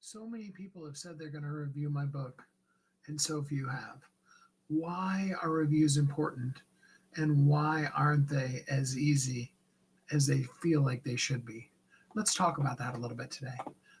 So many people have said they're going to review my book, and so few have. Why are reviews important, and why aren't they as easy as they feel like they should be? Let's talk about that a little bit today.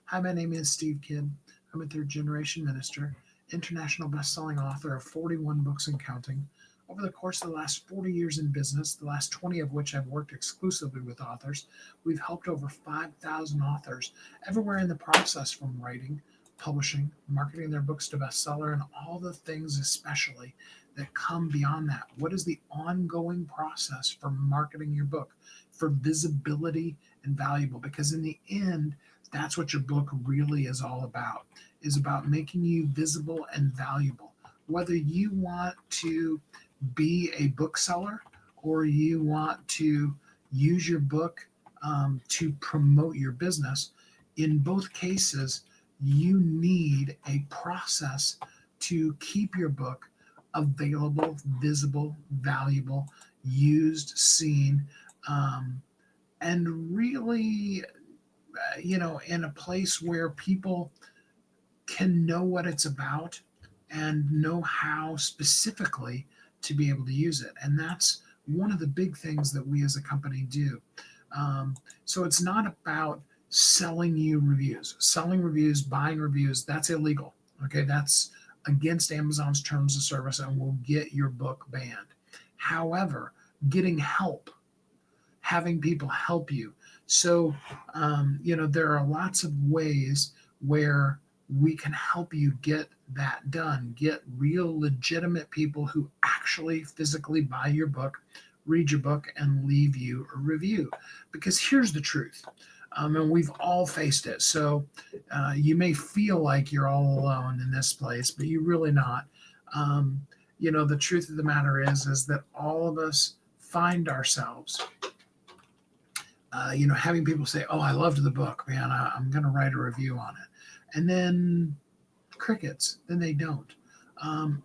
Hi, my name is Steve Kidd. I'm a third generation minister, international best-selling author of 41 books and counting. Over the course of the last 40 years in business, the last 20 of which I've worked exclusively with authors, we've helped over 5,000 authors everywhere in the process from writing, publishing, marketing their books to bestseller, and all the things, especially that come beyond that. What is the ongoing process for marketing your book, for visibility and valuable? Because in the end, that's what your book really is about making you visible and valuable. Whether you want to be a bookseller or you want to use your book to promote your business, in both cases, you need a process to keep your book available, visible, valuable, used, seen, um, and really, in a place where people can know what it's about and know how specifically to be able to use it. And that's one of the big things that we as a company do. So it's not about selling you reviews. Selling reviews, buying reviews, that's illegal. Okay, that's against Amazon's terms of service and will get your book banned. However, getting help, having people help you. So, there are lots of ways where we can help you get that done. Get real, legitimate people who actually physically buy your book, read your book, and leave you a review. Because here's the truth, and we've all faced it. So, you may feel like you're all alone in this place, but you're really not. The truth of the matter is that all of us find ourselves having people say, "Oh, I loved the book, man. I'm going to write a review on it," and then crickets. Then they don't.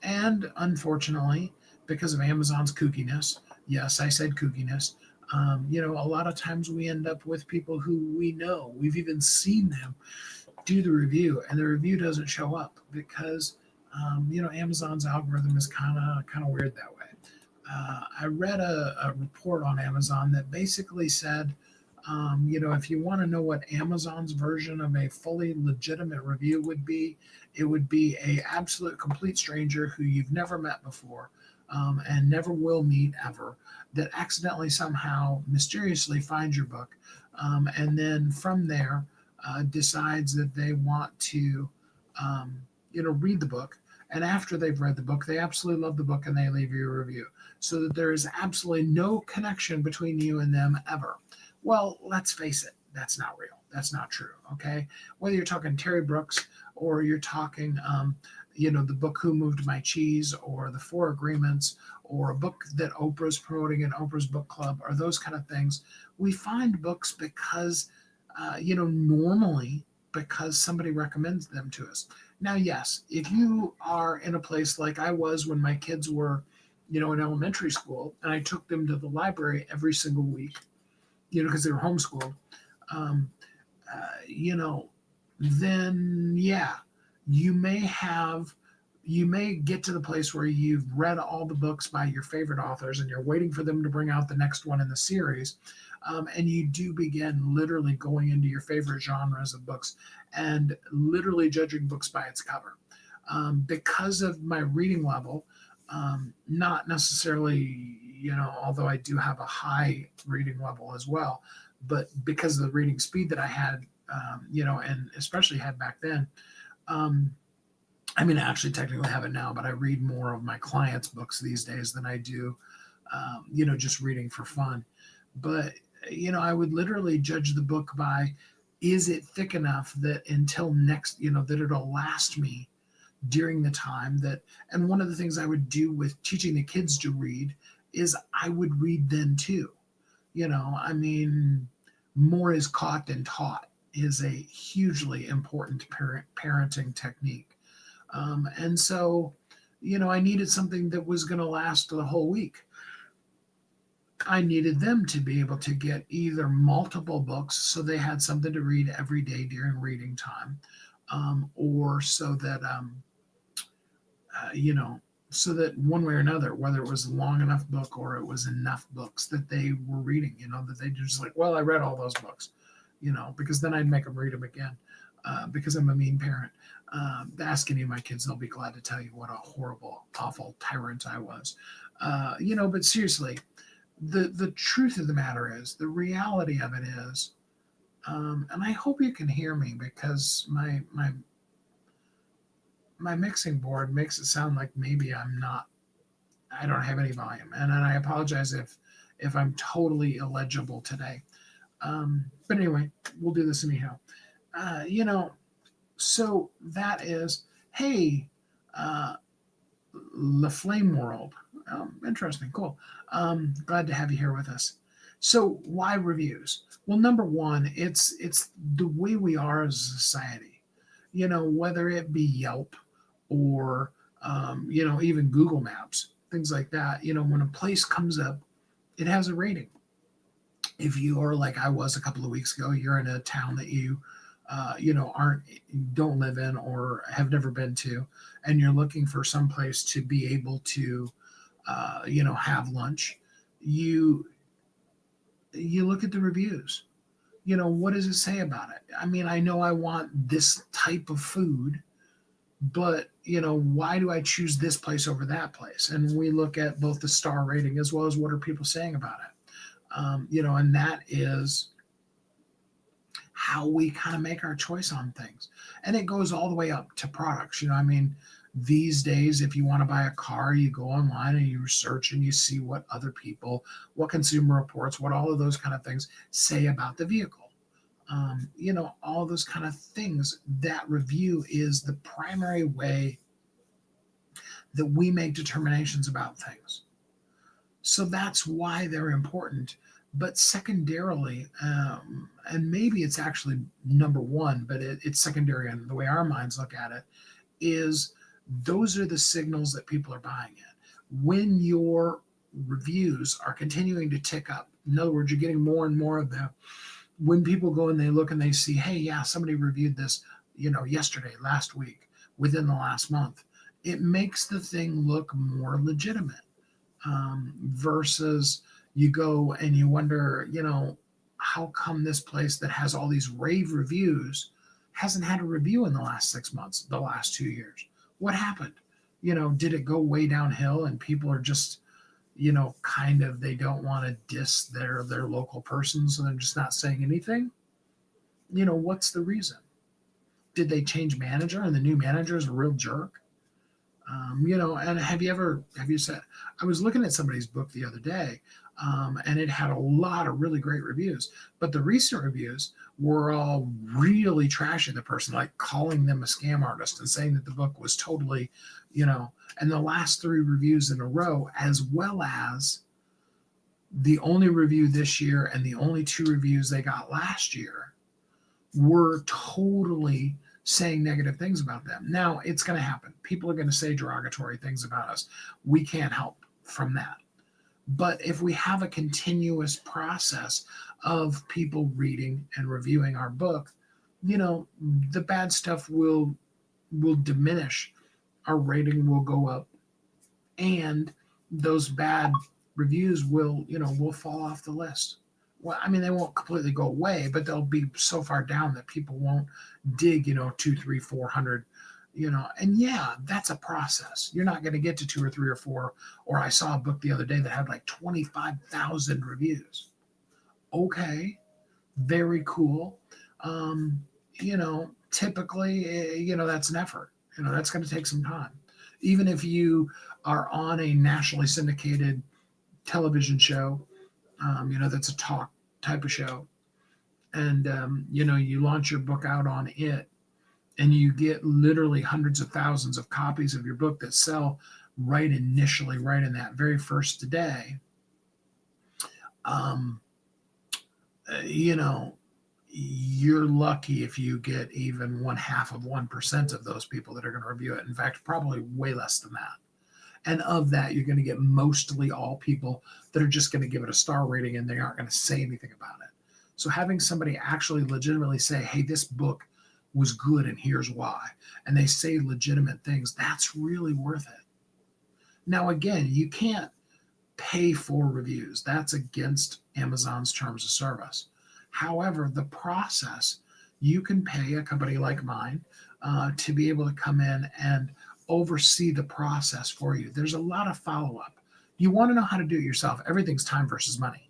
And unfortunately, because of Amazon's kookiness, yes, I said kookiness. A lot of times we end up with people who we know. We've even seen them do the review, and the review doesn't show up because Amazon's algorithm is kind of weird that way. I read a report on Amazon that basically said, if you want to know what Amazon's version of a fully legitimate review would be, it would be a absolute complete stranger who you've never met before and never will meet ever, that accidentally somehow mysteriously finds your book, and then from there decides that they want to, read the book. And after they've read the book, they absolutely love the book and they leave you a review, so that there is absolutely no connection between you and them ever. Well, let's face it, that's not real. That's not true. Okay. Whether you're talking Terry Brooks or you're talking, the book Who Moved My Cheese or The Four Agreements or a book that Oprah's promoting in Oprah's book club or those kind of things, we find books because, normally because somebody recommends them to us. Now, yes, if you are in a place like I was when my kids were, in elementary school, and I took them to the library every single week, because they were homeschooled, um, uh, you know, then yeah, you may have, you may get to the place where you've read all the books by your favorite authors and you're waiting for them to bring out the next one in the series. And you do begin literally going into your favorite genres of books and literally judging books by its cover. Because of my reading level, not necessarily, although I do have a high reading level as well, but because of the reading speed that I had, and especially had back then, um, I mean, I actually technically have it now, but I read more of my clients' books these days than I do, just reading for fun. But, I would literally judge the book by, is it thick enough that until next, that it'll last me during the time that, and one of the things I would do with teaching the kids to read is I would read then too. I mean, more is caught than taught is a hugely important parenting technique. And so, I needed something that was going to last the whole week. I needed them to be able to get either multiple books so they had something to read every day during reading time, or so that you know, so that one way or another, whether it was a long enough book or it was enough books that they were reading, that they just like, well, I read all those books, because then I'd make them read them again, because I'm a mean parent. Ask any of my kids, they'll be glad to tell you what a horrible, awful tyrant I was. But seriously, the truth of the matter is, the reality of it is, and I hope you can hear me because my mixing board makes it sound like maybe I don't have any volume, and I apologize if I'm totally illegible today. But anyway, we'll do this anyhow. Uh, you know, so that is, hey, uh, La Flame World. Interesting, cool. Glad to have you here with us. So why reviews? Well, number one, it's the way we are as a society. Whether it be Yelp or even Google Maps, things like that. When a place comes up, it has a rating. If you are like I was a couple of weeks ago, you're in a town that you aren't don't live in or have never been to, and you're looking for some place to be able to have lunch. You you look at the reviews. What does it say about it? I mean, I know I want this type of food, but why do I choose this place over that place? And we look at both the star rating as well as what are people saying about it. And that is how we kind of make our choice on things. And it goes all the way up to products. I mean, these days, if you want to buy a car, you go online and you research and you see what other people, what Consumer Reports, what all of those kind of things say about the vehicle. All those kind of things. That review is the primary way that we make determinations about things. So that's why they're important. But secondarily, and maybe it's actually number one, but it's secondary in the way our minds look at it, is those are the signals that people are buying it. When your reviews are continuing to tick up, in other words, you're getting more and more of them. When people go and they look and they see, hey, yeah, somebody reviewed this, yesterday, last week, within the last month, it makes the thing look more legitimate. Versus you go and you wonder, how come this place that has all these rave reviews hasn't had a review in the last 6 months, the last 2 years? What happened? Did it go way downhill and people are just, kind of, they don't want to diss their local person, so they're just not saying anything? What's the reason? Did they change manager and the new manager is a real jerk? And have you said, I was looking at somebody's book the other day, and it had a lot of really great reviews, but the recent reviews were all really trashing the person, like calling them a scam artist and saying that the book was totally, and the last three reviews in a row, as well as the only review this year and the only two reviews they got last year, were totally saying negative things about them. Now, it's going to happen. People are going to say derogatory things about us. We can't help from that. But if we have a continuous process of people reading and reviewing our book, the bad stuff will diminish. Our rating will go up, and those bad reviews will fall off the list. Well, I mean, they won't completely go away, but they'll be so far down that people won't dig, 2, 3, 400, and yeah, that's a process. You're not going to get to 2 or 3 or 4. Or I saw a book the other day that had like 25,000 reviews. Okay, very cool. Typically, that's an effort. That's going to take some time. Even if you are on a nationally syndicated television show, that's a talk type of show, and you launch your book out on it, and you get literally hundreds of thousands of copies of your book that sell right initially, right in that very first day. um, you're lucky if you get even 0.5% of those people that are going to review it. In fact, probably way less than that. And of that, you're going to get mostly all people that are just going to give it a star rating and they aren't going to say anything about it. So having somebody actually legitimately say, hey, this book was good and here's why, and they say legitimate things, that's really worth it. Now, again, you can't pay for reviews. That's against Amazon's terms of service. However, the process, you can pay a company like mine to be able to come in and oversee the process for you. There's a lot of follow up. You want to know how to do it yourself. Everything's time versus money.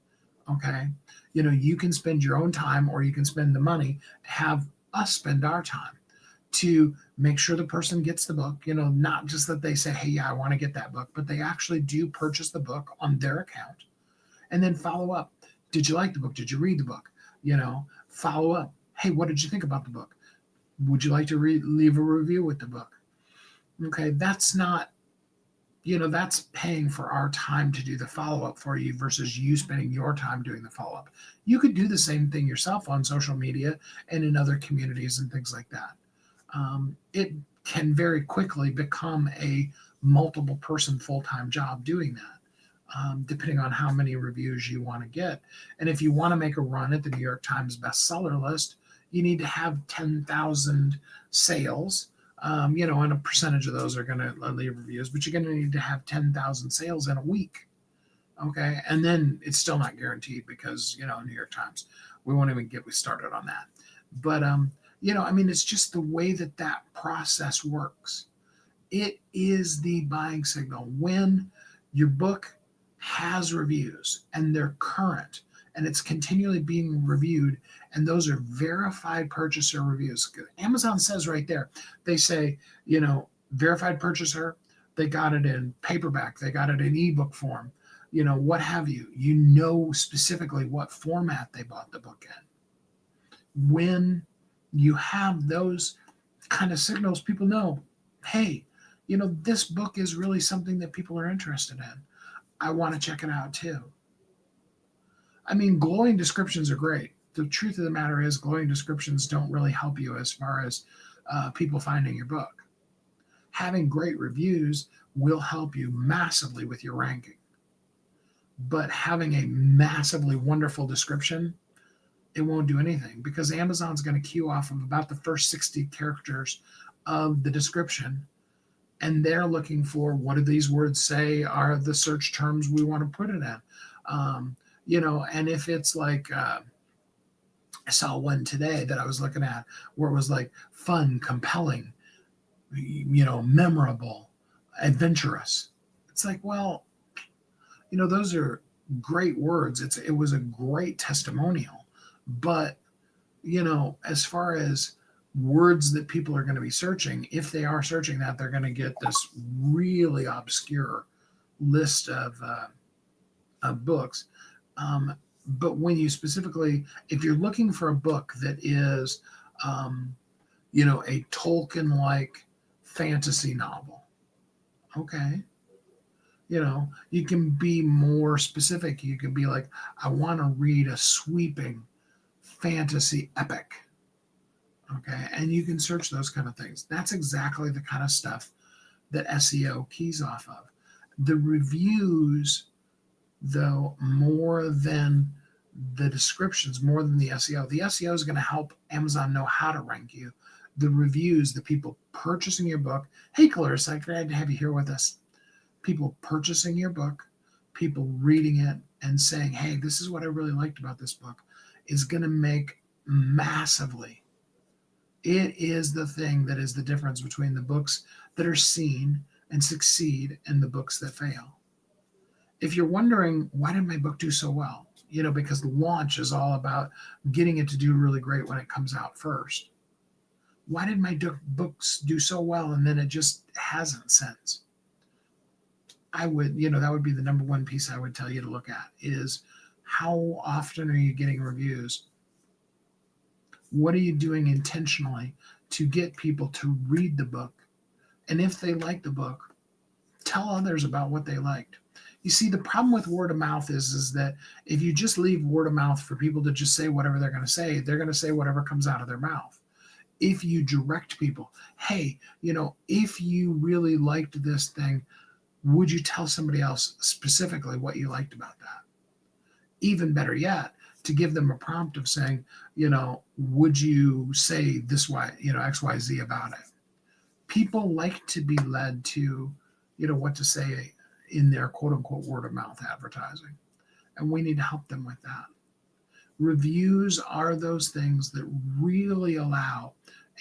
Okay. You can spend your own time or you can spend the money to have us spend our time to make sure the person gets the book, not just that they say, hey, yeah, I want to get that book, but they actually do purchase the book on their account and then follow up. Did you like the book? Did you read the book? Follow up. Hey, what did you think about the book? Would you like to leave a review with the book? Okay, that's not, that's paying for our time to do the follow up for you versus you spending your time doing the follow up. You could do the same thing yourself on social media and in other communities and things like that. It can very quickly become a multiple person full-time job doing that, depending on how many reviews you want to get. And if you want to make a run at the New York Times bestseller list, you need to have 10,000 sales, and a percentage of those are going to leave reviews, but you're going to need to have 10,000 sales in a week. Okay. And then it's still not guaranteed because, New York Times, we won't even get started on that. But, it's just the way that process works. It is the buying signal. When your book has reviews and they're current and it's continually being reviewed, and those are verified purchaser reviews. Amazon says right there, they say, verified purchaser, they got it in paperback, they got it in ebook form, what have you. Specifically what format they bought the book in. When you have those kind of signals, people know, hey, this book is really something that people are interested in. I want to check it out too. Glowing descriptions are great. The truth of the matter is glowing descriptions don't really help you as far as people finding your book. Having great reviews will help you massively with your ranking. But having a massively wonderful description, it won't do anything because Amazon's going to queue off of about the first 60 characters of the description. And they're looking for what do these words say are the search terms we want to put it in. And if it's like, I saw one today that I was looking at where it was like fun, compelling, memorable, adventurous. It's like, well, those are great words. It was a great testimonial. But, as far as words that people are going to be searching, if they are searching that, they're going to get this really obscure list of books. But when you specifically, if you're looking for a book that is, a Tolkien-like fantasy novel, okay, you can be more specific. You can be like, I want to read a sweeping fantasy epic. Okay. And you can search those kind of things. That's exactly the kind of stuff that SEO keys off of. The reviews, though, more than the descriptions, more than the SEO. The SEO is going to help Amazon know how to rank you. The reviews, the people purchasing your book. Hey, Clarissa, glad to have you here with us. People purchasing your book, people reading it and saying, hey, this is what I really liked about this book, is going to make massively. It is the thing that is the difference between the books that are seen and succeed and the books that fail. If you're wondering, why did my book do so well? Because launch is all about getting it to do really great when it comes out first. Why did my books do so well and then it just hasn't since? I would, that would be the number one piece I would tell you to look at is how often are you getting reviews? What are you doing intentionally to get people to read the book? And if they like the book, tell others about what they liked. You see, the problem with word of mouth is that if you just leave word of mouth for people to just say whatever they're going to say whatever comes out of their mouth. If you direct people, hey, if you really liked this thing, would you tell somebody else specifically what you liked about that? Even better yet, to give them a prompt of saying, would you say this Y, X, Y, Z about it? People like to be led to, what to say in their quote unquote word of mouth advertising. And we need to help them with that. Reviews are those things that really allow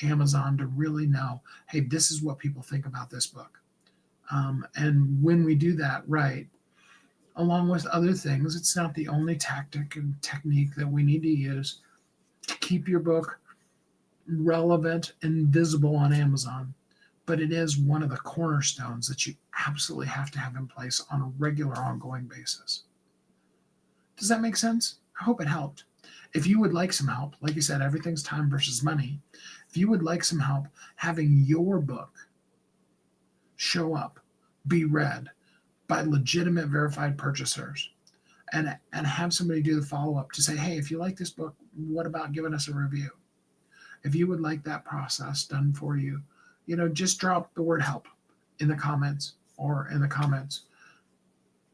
Amazon to really know, hey, this is what people think about this book. And when we do that right, along with other things, it's not the only tactic and technique that we need to use to keep your book relevant and visible on Amazon. But it is one of the cornerstones that you absolutely have to have in place on a regular, ongoing basis. Does that make sense? I hope it helped. If you would like some help, like you said, everything's time versus money. If you would like some help having your book show up, be read by legitimate verified purchasers, and have somebody do the follow-up to say, hey, if you like this book, what about giving us a review? If you would like that process done for you, just drop the word help in the comments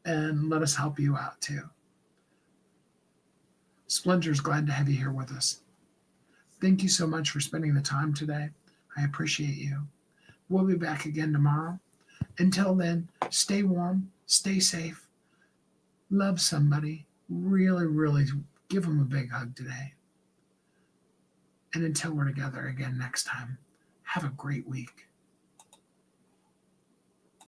and let us help you out too. Splinter's glad to have you here with us. Thank you so much for spending the time today. I appreciate you. We'll be back again tomorrow. Until then, stay warm, stay safe, love somebody, really, really give them a big hug today. And until we're together again next time, have a great week.